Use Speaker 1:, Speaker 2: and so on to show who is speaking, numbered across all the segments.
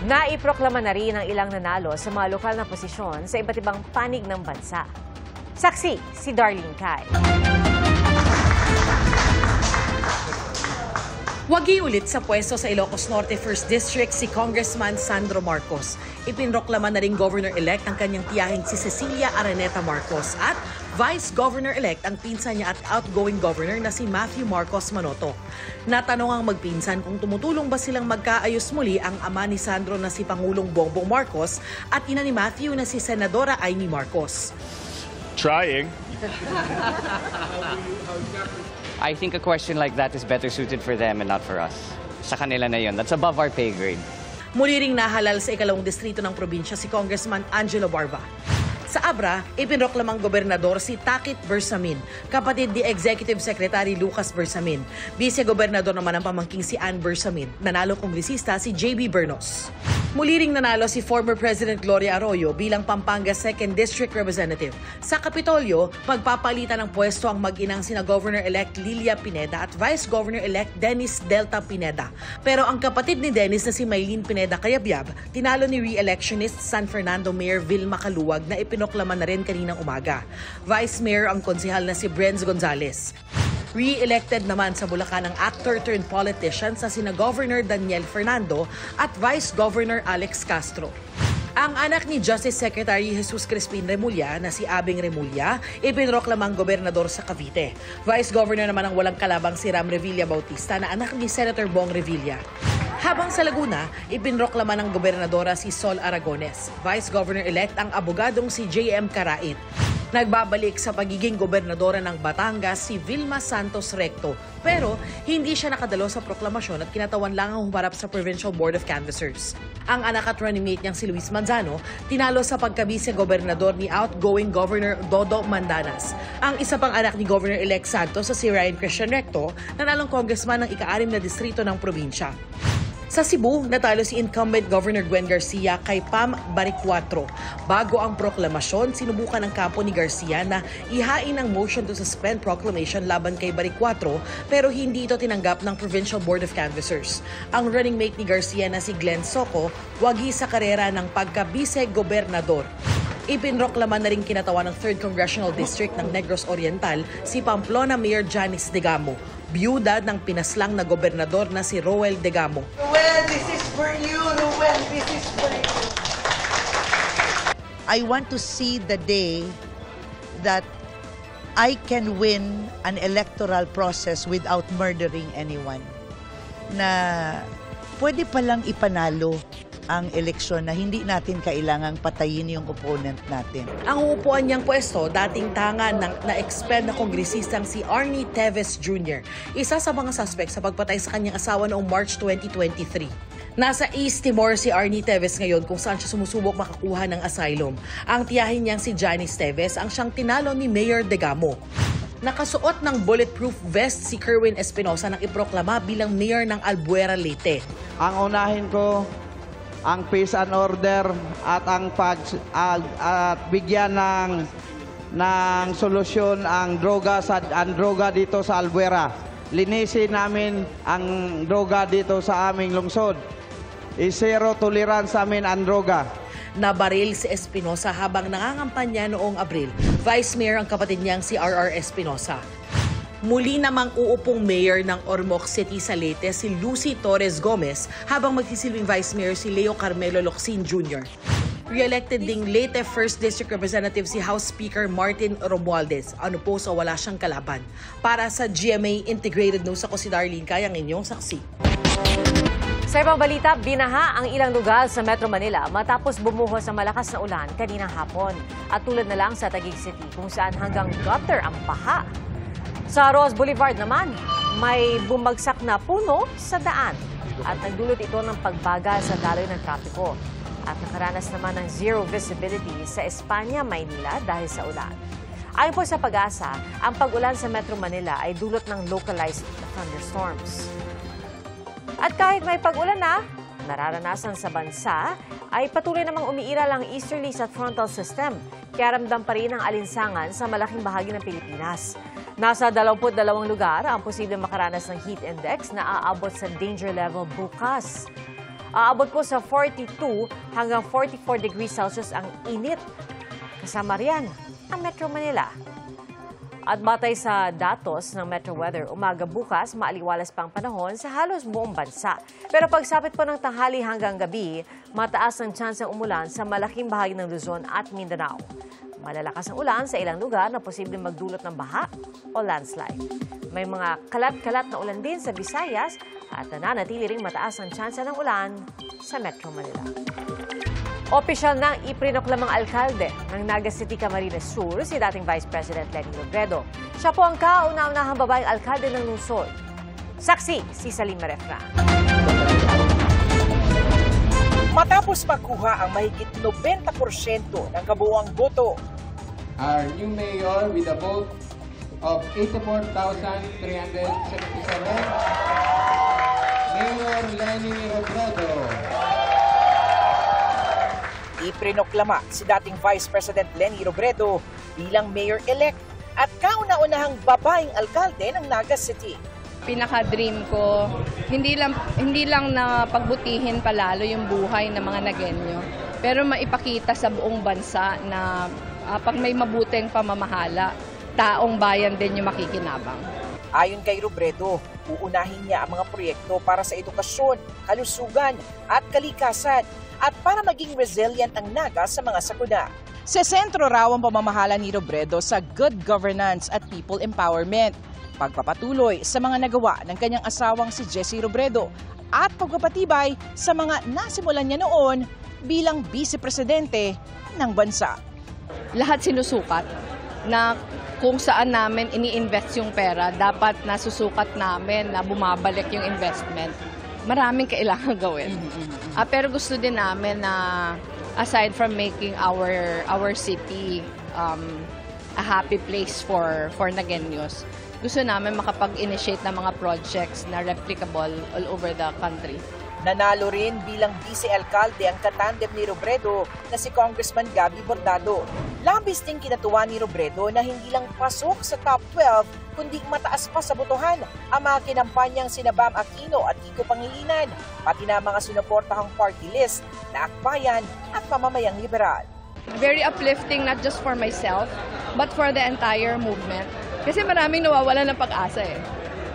Speaker 1: Naiproklama na rin ang ilang nanalo sa mga lokal na posisyon sa iba't ibang panig ng bansa. Saksi si Darlene Kai.
Speaker 2: Wagi ulit sa pwesto sa Ilocos Norte 1st District si Congressman Sandro Marcos. Ipinroklama na rin Governor-elect ang kanyang tiyahing si Cecilia Araneta Marcos at Vice Governor-elect ang pinsan niya at outgoing governor na si Matthew Marcos Manotoc. Natanong ang magpinsan kung tumutulong ba silang magkaayos muli ang ama ni Sandro na si Pangulong Bongbong Marcos at ina ni Matthew na si Senadora Amy Marcos.
Speaker 3: Trying.
Speaker 4: I think a question like that is better suited for them and not for us. Sa kanila na yun. That's above our pay grade.
Speaker 2: Muli ring nahalal sa ikalawang distrito ng probinsya si Congressman Angelo Barba. Sa Abra, ipinroklamang gobernador si Takit Bersamin, kapatid ni Executive Secretary Lucas Bersamin. Vice-gobernador naman ang pamangking si Ann Bersamin. Nanalo kongresista si J.B. Bernos. Muli ring nanalo si former President Gloria Arroyo bilang Pampanga 2nd District Representative. Sa Kapitolyo, pagpapalitan ng pwesto ang mag-inang sina Governor-elect Lilia Pineda at Vice Governor-elect Dennis Delta Pineda. Pero ang kapatid ni Dennis na si Maylene Pineda Cayabyab, tinalo ni re-electionist San Fernando Mayor Vilma Caluwag na ipinoklama na rin kaninang umaga. Vice Mayor ang konsehal na si Brenz Gonzales. Re-elected naman sa Bulacan ang actor-turned-politician sa sina Governor Daniel Fernando at Vice Governor Alex Castro. Ang anak ni Justice Secretary Jesus Crispin Remulla na si Abing Remulla, ipinroklamang gobernador sa Cavite. Vice Governor naman ang walang kalabang si Ram Revilla Bautista na anak ni Senator Bong Revilla. Habang sa Laguna, ipinroklama ng gobernadora si Sol Aragones. Vice Governor-elect ang abogadong si J.M. Karait. Nagbabalik sa pagiging gobernadora ng Batangas si Vilma Santos Recto, pero hindi siya nakadalo sa proklamasyon at kinatawan lang ang humarap sa Provincial Board of Canvassers. Ang anak at running mate niyang si Luis Manzano tinalo sa pagkabise-gobernador ni outgoing Governor Dodo Mandanas. Ang isa pang anak ni Governor-elect Santos sa si Ryan Christian Recto, nanalong congressman ng ika-6 na distrito ng probinsya. Sa Cebu, natalo si incumbent Governor Gwen Garcia kay Pam Baricuatro. Bago ang proklamasyon, sinubukan ng kampo ni Garcia na ihain ang motion to suspend proclamation laban kay Baricuatro pero hindi ito tinanggap ng Provincial Board of Canvassers. Ang running mate ni Garcia na si Glenn Soco, wagi sa karera ng pagka-bise-gobernador. Ipinroklama na rin kinatawan ng 3rd Congressional District ng Negros Oriental si Pamplona Mayor Janice Degamo, biyuda ng pinaslang na gobernador na si Roel Degamo.
Speaker 5: Roel, this is for you. Roel, this is for you.
Speaker 6: I want to see the day that I can win an electoral process without murdering anyone. Na pwede palang ipanalo ang eleksyon na hindi natin kailangang patayin yung opponent natin.
Speaker 2: Ang uupuan niyang pwesto, dating tanga ng na-expel na kongresistang si Arnie Teves Jr., isa sa mga suspect sa pagpatay sa kanyang asawa noong March 2023. Nasa East Timor si Arnie Teves ngayon kung saan siya sumusubok makakuha ng asylum. Ang tiyahin niyang si Janice Teves ang siyang tinalo ni Mayor Degamo. Nakasuot ng bulletproof vest si Kerwin Espinosa nang iproklama bilang mayor ng Albuera, Leyte.
Speaker 7: Ang unahin ko ang peace and order at ang at bigyan ng solusyon ang droga dito sa Albuera. Linisin namin ang droga dito sa aming lungsod. Zero tolerance sa amin ang droga.
Speaker 2: Nabaril si Espinosa habang nangangampanya noong Abril. Vice Mayor ang kapatid niyang si R.R. Espinosa. Muli namang uupong mayor ng Ormoc City sa Leyte si Lucy Torres Gomez habang magsisilbing Vice Mayor si Leo Carmelo Locsin Jr. Re-elected ding Leyte 1st District Representative si House Speaker Martin Romualdez. Ano po sa wala siyang kalaban. Para sa GMA Integrated News, ako si Darlene Kai, ang inyong saksi.
Speaker 1: Sa ibang balita, binaha ang ilang lugar sa Metro Manila matapos bumuhos ang malakas na ulan kaninang hapon. At tulad na lang sa Taguig City kung saan hanggang gutter ang baha. Sa Ross Boulevard naman, may bumagsak na puno sa daan at nagdulot ito ng pagbagal sa daloy ng trapiko. At nakaranas naman ng zero visibility sa Espanya, Maynila dahil sa ulan. Ayon po sa Pag-asa, ang pag-ulan sa Metro Manila ay dulot ng localized thunderstorms. At kahit may pag-ulan na nararanasan sa bansa, ay patuloy namang umiiral ang easterlies at frontal system. Kaya ramdam pa rin ang alinsangan sa malaking bahagi ng Pilipinas. Nasa 22 lugar ang posibleng makaranas ng heat index na aabot sa danger level bukas. Aabot po sa 42 hanggang 44 degrees Celsius ang init. Kasama riyan ang Metro Manila. At batay sa datos ng Metro Weather, umaga bukas, maaliwalas pang panahon sa halos buong bansa. Pero pagsapit po ng tanghali hanggang gabi, mataas ang tsansang umulan sa malaking bahagi ng Luzon at Mindanao. Malalakas ang ulan sa ilang lugar na posibleng magdulot ng baha o landslide. May mga kalat-kalat na ulan din sa Visayas at nananatili ring mataas ang tsansa ng ulan sa Metro Manila. Opisyal nang iprinoklamang alkalde ng Naga City, Camarines Sur si dating Vice President Leni Robredo. Siya po ang kauna-unahang babaeng alkalde ng lungsod. Saksi si Salima Refran.
Speaker 3: Matapos makuha ang mahigit 90% ng kabuuang boto,
Speaker 8: our new mayor with a vote of 84,377, Mayor Leni Robredo.
Speaker 3: Iprinoklama si dating Vice President Leni Robredo bilang mayor-elect at kauna-unahang babaeng alkalde ng Naga City.
Speaker 9: Pinaka-dream ko, hindi lang na pagbutihin palalo yung buhay ng mga Nagenyo, pero maipakita sa buong bansa na pag may mabuting pamamahala, taong bayan din yung makikinabang.
Speaker 3: Ayon kay Robredo, uunahin niya ang mga proyekto para sa edukasyon, kalusugan at kalikasan at para maging resilient ang Naga sa mga sakuna. Sa sentro raw ang pamamahala ni Robredo sa good governance at people empowerment, pagpapatuloy sa mga nagawa ng kanyang asawang si Jessie Robredo at pagpapatibay sa mga nasimulan niya noon bilang vice-presidente ng bansa.
Speaker 9: Lahat sinusukat na kung saan namin ini-invest yung pera, dapat nasusukat namin na bumabalik yung investment. Maraming kailangan gawin. Pero gusto din namin na aside from making our city a happy place for Nagenyos, gusto namin makapag-initiate ng mga projects na replicable all over the country.
Speaker 3: Nanalo rin bilang vice-alkalde ang katandem ni Robredo na si Congressman Gabby Bordado. Labis ding kinatuwa ni Robredo na hindi lang pasok sa top 12, kundi mataas pa sa botohan ang mga kinampanyang sina Bam Aquino at Kiko Pangilinan, pati na mga sinuportahang party list na Akbayan at Pamamayang Liberal.
Speaker 9: Very uplifting not just for myself, but for the entire movement. Kasi maraming nawawalan ng pag-asa eh.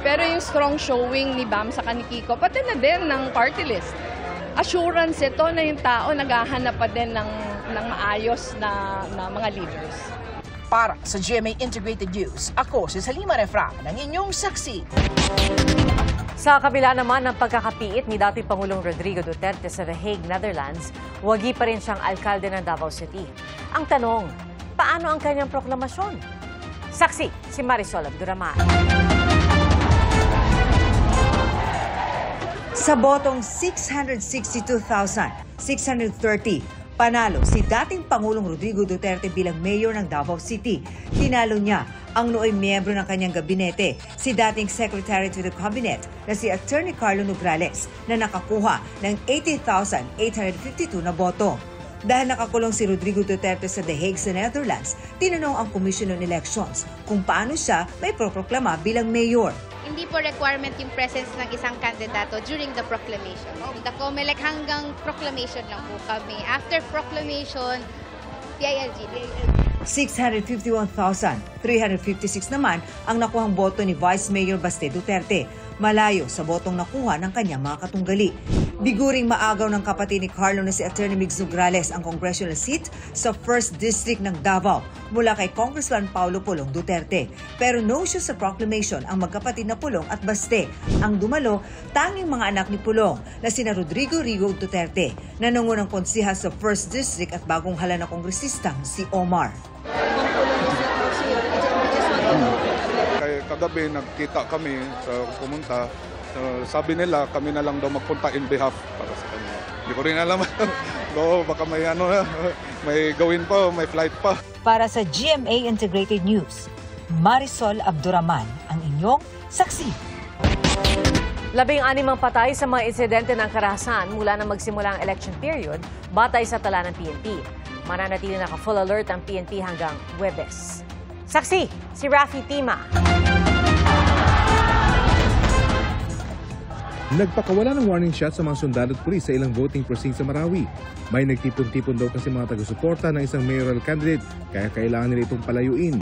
Speaker 9: Pero yung strong showing ni Bam sa ni Kiko, pati na din ng party list. Assurance ito na yung tao naghahanap pa din ng maayos na mga leaders.
Speaker 3: Para sa GMA Integrated News, ako si Salima Refran, ng inyong saksi.
Speaker 1: Sa kabila naman ng pagkakapiit ni dating Pangulong Rodrigo Duterte sa The Hague, Netherlands, wagi pa rin siyang alkalde ng Davao City. Ang tanong, paano ang kanyang proklamasyon? Saksi si Marisol Abduraman.
Speaker 10: Sa botong 662,630, panalo si dating Pangulong Rodrigo Duterte bilang mayor ng Davao City. Tinalo niya ang nooy miyembro ng kanyang gabinete, si dating Secretary to the Cabinet na si Attorney Carlo Nograles na nakakuha ng 80,852 na boto. Dahil nakakulong si Rodrigo Duterte sa The Hague sa Netherlands, tinanong ang Commission on Elections kung paano siya may proproklama bilang mayor.
Speaker 11: Hindi po requirement yung presence ng isang kandidato during the proclamation. The COMELEC hanggang proclamation lang po kami. After proclamation, PILG.
Speaker 10: 651,356 naman ang nakuhang boto ni Vice Mayor Baste Duterte, malayo sa botong nakuha ng kanyang mga katunggali. Biguring maagaw ng kapatid ni Carlo na si Attorney Migs Nograles ang congressional seat sa 1st District ng Davao mula kay Congressman Paulo Pulong Duterte. Pero no show sa proclamation ang magkapatid na Pulong at Baste. Ang dumalo, tanging mga anak ni Pulong na sina Rodrigo Rigo Duterte na nangunang konsiha sa 1st District at bagong hala na kongresistang si Omar.
Speaker 12: Kagabi nagkita kami sa pumunta. Sabi nila kami na lang daw magpunta in behalf para sa kanya. Hindi ko rin alam. Baka may may gawin pa, may flight pa.
Speaker 10: Para sa GMA Integrated News, Marisol Abduraman ang inyong saksi.
Speaker 1: 16 ang patay sa mga insidente ng karahasan mula na magsimula ang election period batay sa tala ng PNP. Mananatili naka-full alert ang PNP hanggang Huwebes. Saksi, si Rafi Tima.
Speaker 13: Nagpakawala ng warning shot sa mga sundalo at pulis sa ilang voting precinct sa Marawi. May nagtipon-tipon daw kasi mga taga-suporta ng isang mayoral candidate kaya kailangan nila itong palayuin.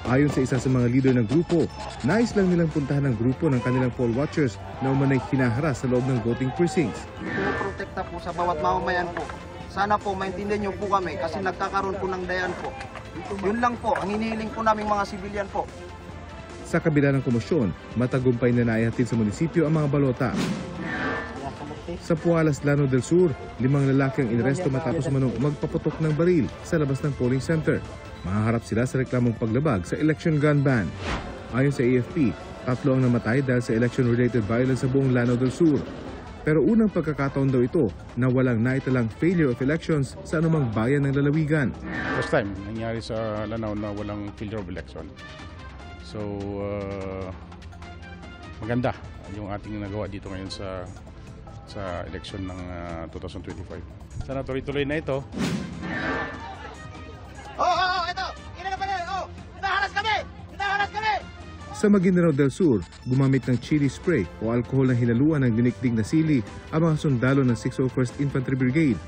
Speaker 13: Ayon sa isa sa mga leader ng grupo, nais lang nilang puntahan ng grupo ng kanilang poll watchers na umanay hinaharas sa loob ng voting precincts.
Speaker 7: Pinoprotekta po sa bawat mamamayan po. Sana po maintindihan niyo po kami kasi nagkakaroon po ng dayan po. Yun lang po, ang hinihiling po naming mga sibilyan po.
Speaker 13: Sa kabila ng komosyon, matagumpay na naihatid sa munisipyo ang mga balota. Sa Pualas, Llano del Sur, 5 lalaki ang inaresto matapos magpaputok ng baril sa labas ng polling center. Mahaharap sila sa reklamong paglabag sa election gun ban. Ayon sa AFP, 3 ang namatay dahil sa election-related violence sa buong Llano del Sur. Pero unang pagkakataon daw ito na walang naitalang failure of elections sa anumang bayan ng lalawigan.
Speaker 14: First time nangyari sa Lanao na walang failure of election. So, maganda yung ating nagawa dito ngayon sa election ng 2025. Sana tuloy-tuloy na ito.
Speaker 5: Ito! Ina na pala! Hinaharas kami! Hinaharas kami!
Speaker 13: Sa Maguindanao del Sur, gumamit ng chili spray o alkohol na hinaluan ng dinikdik na sili ang mga sundalo ng 601st Infantry Brigade.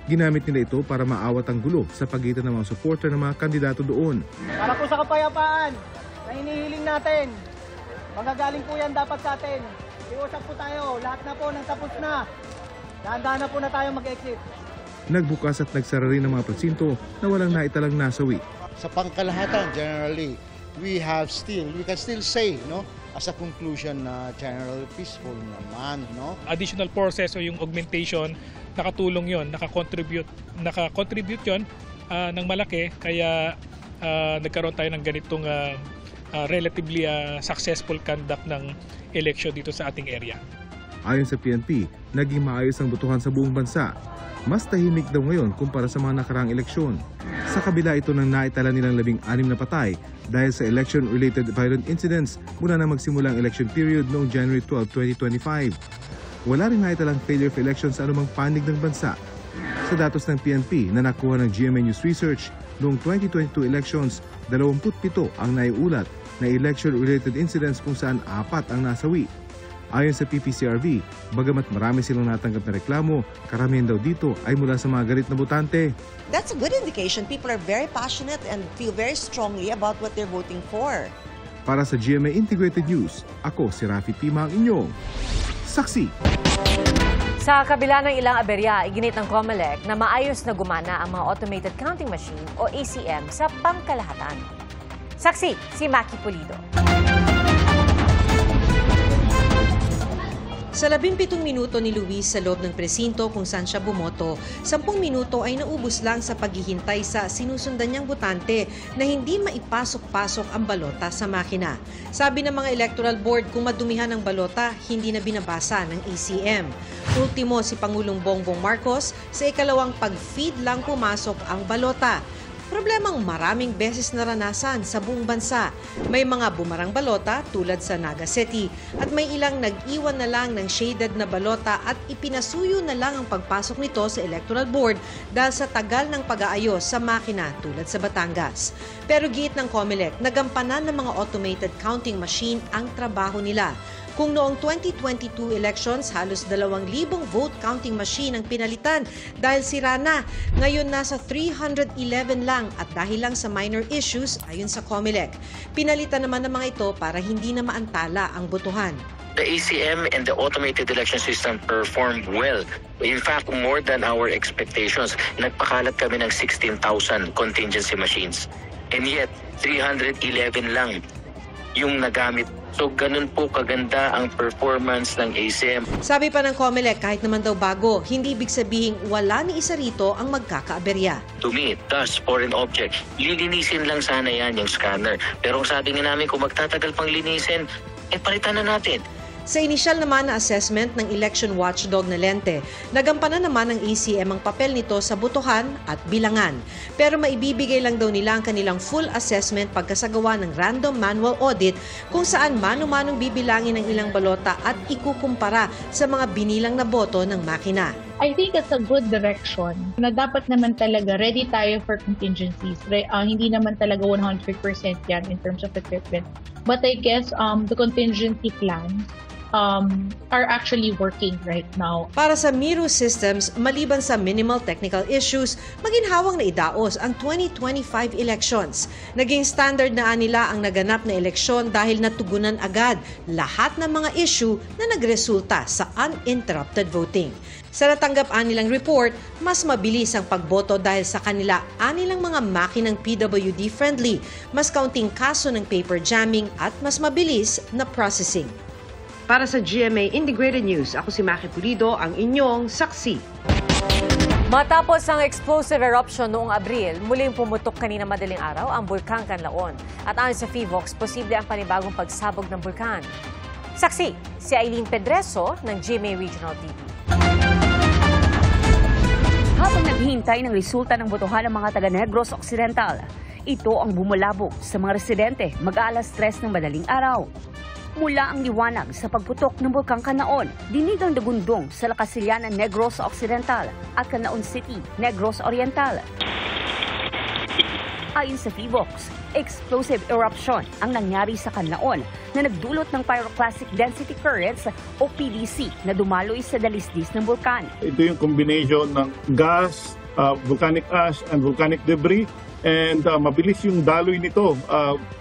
Speaker 13: Ginamit nila ito para maawat ang gulo sa pagitan ng mga supporter ng mga kandidato doon.
Speaker 15: Para po sa kapayapaan na hinihiling natin, magagaling po yan dapat sa atin. Iusap po tayo, lahat na po nang tapos na. Dahan-dahan na po na tayo mag-exit.
Speaker 13: Nagbukas at nagsara rin ng mga presinto na walang naitalang nasawi.
Speaker 16: Sa pangkalahatan, generally, we can still say, no, as a conclusion na general peaceful naman, no.
Speaker 17: Additional forces o yung augmentation, nakatulong yon, nakakontribute yon ng malaki, kaya nagkaroon tayo ng ganitong relatively successful conduct ng election dito sa ating area.
Speaker 13: Ayon sa PNP, naging maayos ang botohan sa buong bansa. Mas tahimik daw ngayon kumpara sa mga nakaraang eleksyon. Sa kabila ito ng naitala nilang 16 na patay dahil sa election-related violent incidents mula na magsimula ang election period noong January 12, 2025. Wala rin naitalang failure of elections sa anumang panig ng bansa. Sa datos ng PNP na nakuha ng GMA News Research, noong 2022 elections, 27 ang naiulat na election-related incidents kung saan 4 ang nasawi. Ayon sa PPCRV, bagamat marami silang natanggap na reklamo, karamihan daw dito ay mula sa mga galit na botante.
Speaker 18: That's a good indication. People are very passionate and feel very strongly about what they're voting for.
Speaker 13: Para sa GMA Integrated News, ako si Rafi Tima, ang inyong saksi.
Speaker 1: Sa kabila ng ilang aberya, iginit ng COMELEC na maayos na gumana ang mga automated counting machine o ACM sa pangkalahatan. Saksi, si Maki Pulido.
Speaker 19: Sa 17 minuto ni Luis sa loob ng presinto kung saan siya bumoto, 10 minuto ay naubos lang sa paghihintay sa sinusundan niyang botante na hindi maipasok-pasok ang balota sa makina. Sabi ng mga electoral board, kung madumihan ang balota, hindi na binabasa ng ACM. Ultimo si Pangulong Bongbong Marcos, sa ikalawang pag-feed lang pumasok ang balota. Problemang maraming beses naranasan sa buong bansa. May mga bumarang balota tulad sa Naga City at may ilang nag-iwan na lang ng shaded na balota at ipinasuyo na lang ang pagpasok nito sa electoral board dahil sa tagal ng pag-aayos sa makina tulad sa Batangas. Pero giit ng COMELEC, nagampanan ng mga automated counting machine ang trabaho nila. Kung noong 2022 elections, halos 2,000 vote counting machine ang pinalitan dahil sira na. Ngayon nasa 311 lang at dahil lang sa minor issues ayon sa COMELEC. Pinalitan naman ng mga ito para hindi na maantala ang botohan.
Speaker 20: The ACM and the automated election system performed well. In fact, more than our expectations. Nagpakalat kami ng 16,000 contingency machines. And yet, 311 lang yung nagamit. So, ganun po kaganda ang performance ng ACM.
Speaker 19: Sabi pa ng COMELEC, kahit naman daw bago, hindi ibig sabihing wala ni isa rito ang magkakaaberya.
Speaker 20: To me, dust, foreign object, lilinisin lang sana yan yung scanner. Pero ang sabi nga namin, kung magtatagal pang linisin, palitan na natin.
Speaker 19: Sa inisyal naman na assessment ng election watchdog na Lente, nagampanan naman ng ACM ang papel nito sa botohan at bilangan. Pero maibibigay lang daw nila ang kanilang full assessment pagkasagawa ng random manual audit kung saan mano-manong bibilangin ang ilang balota at ikukumpara sa mga binilang na boto ng makina.
Speaker 21: I think it's a good direction na dapat naman talaga ready tayo for contingencies. Hindi naman talaga 100% yan in terms of equipment. But I guess the contingency plans are actually working right now.
Speaker 19: Para sa Miro Systems, maliban sa minimal technical issues, maginhawang na idaos ang 2025 elections. Naging standard na nila ang naganap na eleksyon dahil natugunan agad lahat ng mga issue na nagresulta sa uninterrupted voting. Sa natanggap nilang report, mas mabilis ang pagboto dahil sa kanila anilang mga makinang PWD-friendly, mas kaunting kaso ng paper jamming at mas mabilis na processing. Para sa GMA Integrated News, ako si Maki Pulido, ang inyong saksi.
Speaker 1: Matapos ang explosive eruption noong Abril, muling pumutok kanina madaling araw ang Bulkang Canlaon. At ayon sa FIVOX, posible ang panibagong pagsabog ng bulkan. Saksi, si Aileen Pedreso ng GMA Regional TV.
Speaker 4: Habang naghihintay ng resulta ng botohan ng mga taga-Negros Occidental, ito ang bumulabog sa mga residente mag-aalas 3 ng madaling araw. Mula ang liwanag sa pagputok ng Bulkang Canlaon, dinig ang dagundong sa Lakasilyanan, Negros Occidental at Canlaon City, Negros Oriental. Ayon sa FIVOX, explosive eruption ang nangyari sa Canlaon na nagdulot ng pyroclastic density currents o PDC na dumaloy sa dalisdis ng bulkan.
Speaker 22: Ito yung combination ng gas, volcanic ash, and volcanic debris. And mabilis yung daloy nito.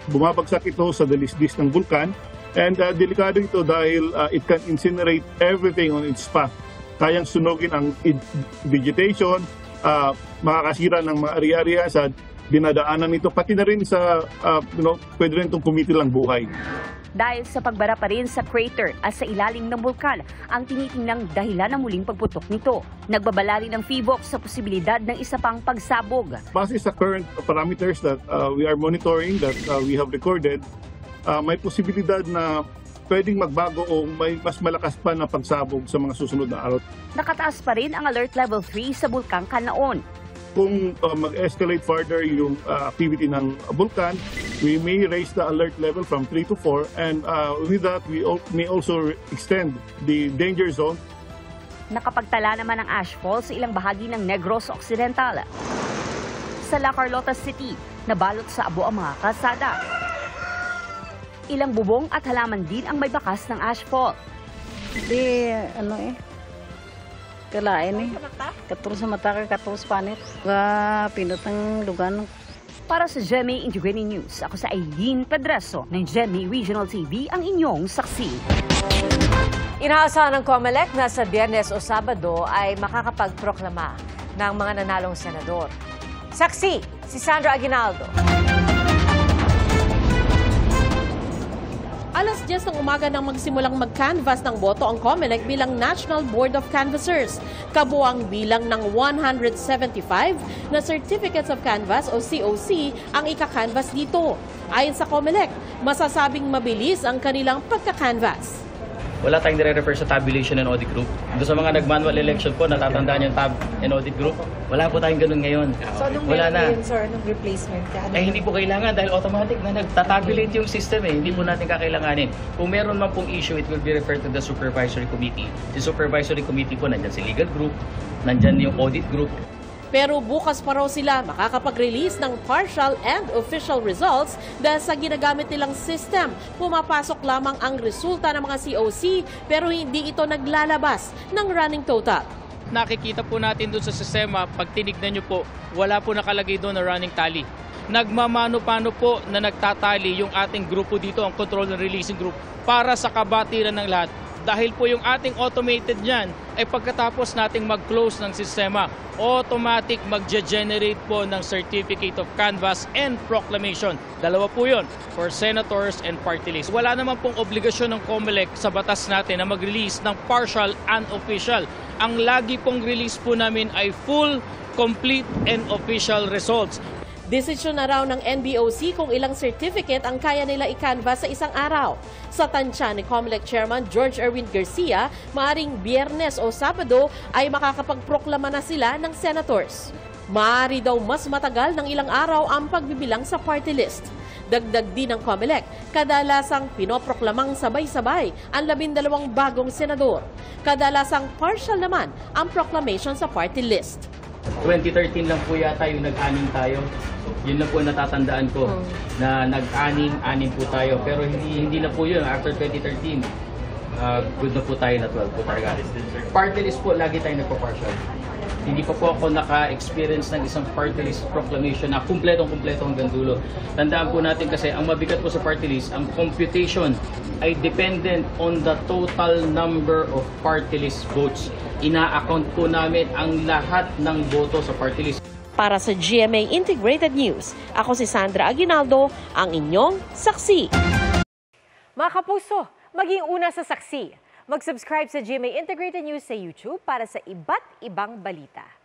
Speaker 22: Bumabagsak ito sa dalisdis ng bulkan. And delikado ito dahil it can incinerate everything on its path. Kayang sunugin ang vegetation, makakasira ng mga area-area sa dinadaanan nito, pati na rin sa, pwede rin itong kumitilang buhay.
Speaker 4: Dahil sa pagbara pa rin sa crater at sa ilalim ng bulkan ang tinitingnang dahilan ng muling pagputok nito. Nagbabala rin ng FIVOX sa posibilidad ng isa pang pagsabog.
Speaker 22: Base sa current parameters that we are monitoring, that we have recorded, may posibilidad na pwedeng magbago o may mas malakas pa na pagsabog sa mga susunod na araw.
Speaker 4: Nakataas pa rin ang alert level 3 sa Bulkang Canlaon.
Speaker 22: Kung mag-escalate further yung activity ng bulkan, we may raise the alert level from 3 to 4 and with that we may also extend the danger zone.
Speaker 4: Nakapagtala naman ng ashfall sa ilang bahagi ng Negros Occidental. Sa La Carlota City, nabalot sa abo ang mga kalsada. Ilang bubong at halaman din ang may bakas ng ashfall.
Speaker 23: Di, kalain katul sa mata ka, katul sa panit. Pinutang lugar.
Speaker 4: Para sa GMA Integrated News, ako sa Aileen Pedreso ng GMA Regional TV, ang inyong saksi.
Speaker 1: Inaasahan ng COMELEC na sa Biyernes o Sabado ay makakapagproklama ng mga nanalong senador. Saksi, si Sandra Aguinaldo.
Speaker 24: Alas 10 ng umaga nang magsimulang mag-canvass ng boto ang COMELEC bilang National Board of Canvassers. Kabuang bilang ng 175 na Certificates of Canvass o COC ang ika-canvass dito. Ayon sa COMELEC, masasabing mabilis ang kanilang pagka-canvass.
Speaker 25: Wala tayong nire-refer sa tabulation and audit group. Doon sa mga nag-manual election po, natatandaan yung tab and audit group. Wala po tayong ganun ngayon.
Speaker 26: So, anong
Speaker 25: wala na.
Speaker 26: Sir, anong replacement ka?
Speaker 25: Hindi po kailangan dahil automatic na nagtatabulate yung system eh. Hindi po natin kakailanganin. Kung meron man pong issue, it will be referred to the supervisory committee. Si supervisory committee po, nandyan si legal group, nandyan yung audit group.
Speaker 24: Pero bukas pa raw sila makakapag-release ng partial and official results dahil sa ginagamit nilang system. Pumapasok lamang ang resulta ng mga COC pero hindi ito naglalabas ng running total.
Speaker 27: Nakikita po natin doon sa sistema, pag tinignan nyo po, wala po nakalagay doon na running tally. Nagmamano-pano po na nagtatali yung ating grupo dito, ang control and releasing group, para sa kabatiran ng lahat. Dahil po yung ating automated niyan ay pagkatapos nating mag-close ng sistema, automatic mag-generate po ng Certificate of Canvass and Proclamation. Dalawa po yun for senators and party list. Wala naman pong obligasyon ng COMELEC sa batas natin na mag-release ng partial and official. Ang lagi pong release po namin ay full, complete and official results.
Speaker 24: Desisyon na raw ng NBOC kung ilang certificate ang kaya nila i-canvass sa isang araw. Sa tansya ni COMELEC Chairman George Erwin Garcia, maaring Biyernes o Sabado ay makakapagproklama na sila ng senators. Maaari daw mas matagal ng ilang araw ang pagbibilang sa party list. Dagdag din ng COMELEC, kadalasang pinoproklamang sabay-sabay ang 12 bagong senador. Kadalasang partial naman ang proclamation sa party list.
Speaker 25: 2013 lang po yata yung nag-anim tayo. Yun lang po natatandaan ko na nag-anim po tayo. Pero hindi na po yun after 2013. good na po tayo na 12 po talaga. Party list po, lagi tayo nagpa-partial. Hindi pa po ako naka-experience ng isang party list proclamation na kumpletong-kumpleto hanggang dulo. Tandaan po natin kasi ang mabigat po sa party list, ang computation ay dependent on the total number of party list votes. Ina-account po namin ang lahat ng boto sa party list.
Speaker 24: Para sa GMA Integrated News, ako si Sandra Aguinaldo, ang inyong saksi.
Speaker 1: Mga kapuso, maging una sa saksi. Mag-subscribe sa GMA Integrated News sa YouTube para sa iba't ibang balita.